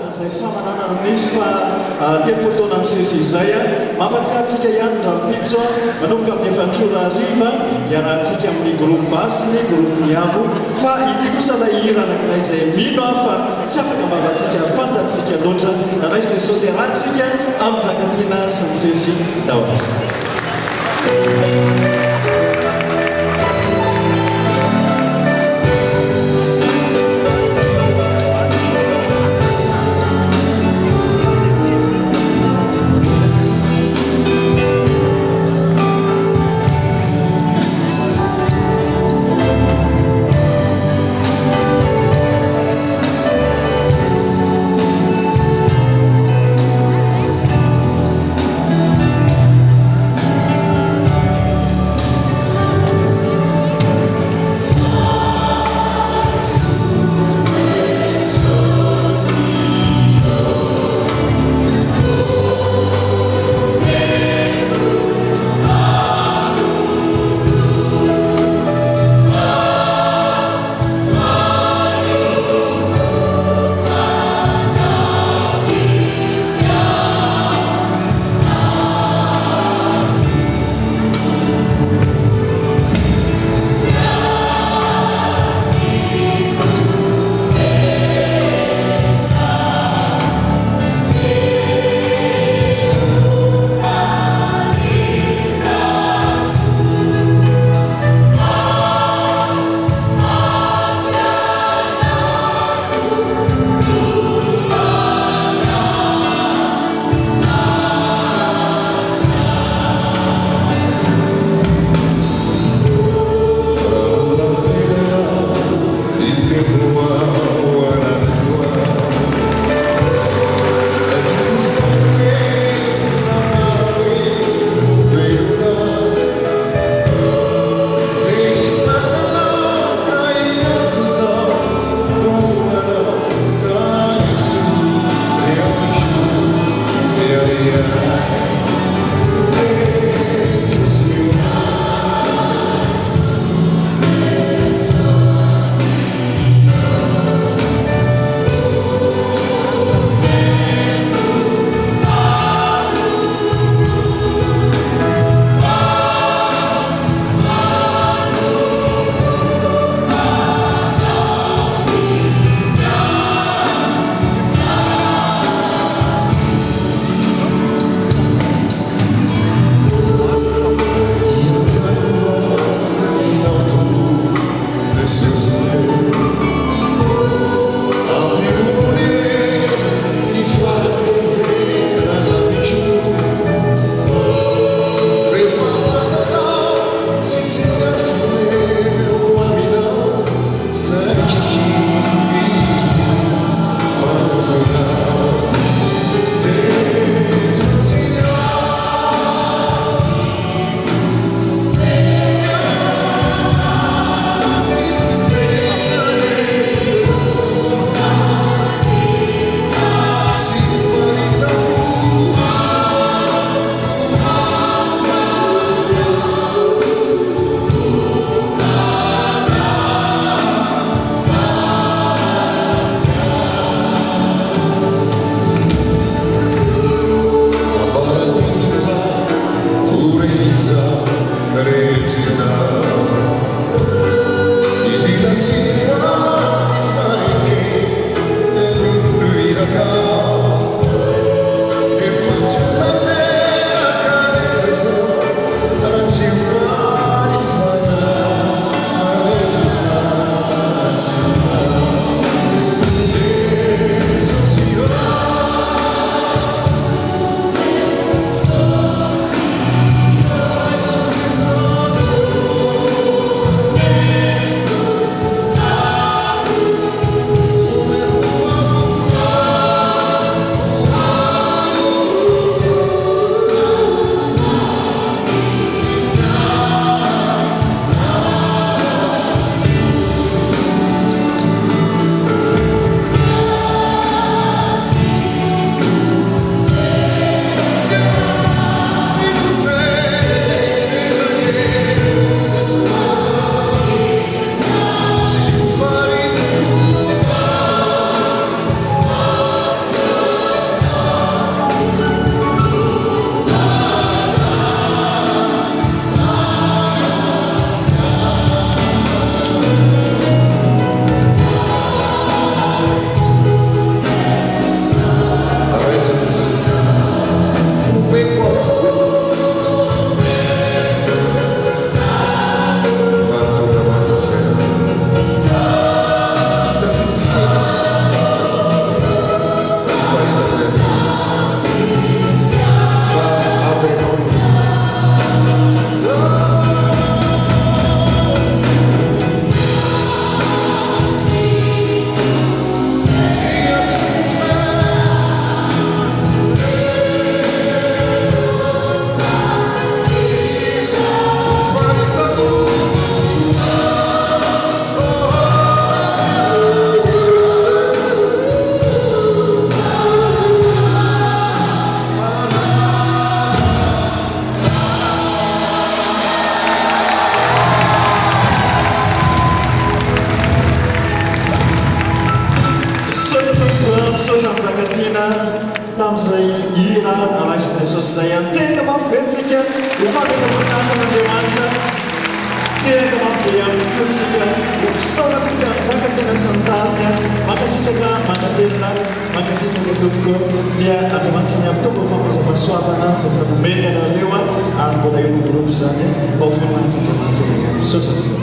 izay famanana nefa telopolo taona ny fefy izay mampatsiahantsika ihany rampitso manomboka amin'ny efatrora ariva iarahantsika amin'ny groupe basy ny groupe miavo fa ity kosa ilay hira anankiray izay mino fa tsy afaka mbavantsika fantatsika loatra raisy de sosy rahantsika amin'ny jakatiana sy ny fefy daholo. Alash Jesús zay anteka mafy be antsika ho fampiasa-maninahitra n'Andriamanitra tena mafy be ihany koa antsika ho fisaorantsika nizaka tena santarika mankasitraka mandatetina mankasitraka tompoko dia Andriamanitra miavitombo ny fampiasa-masoavana izay fanomeny anareo ary mbola io groupe zany mba ho voninahitra Andriamanitra misaotra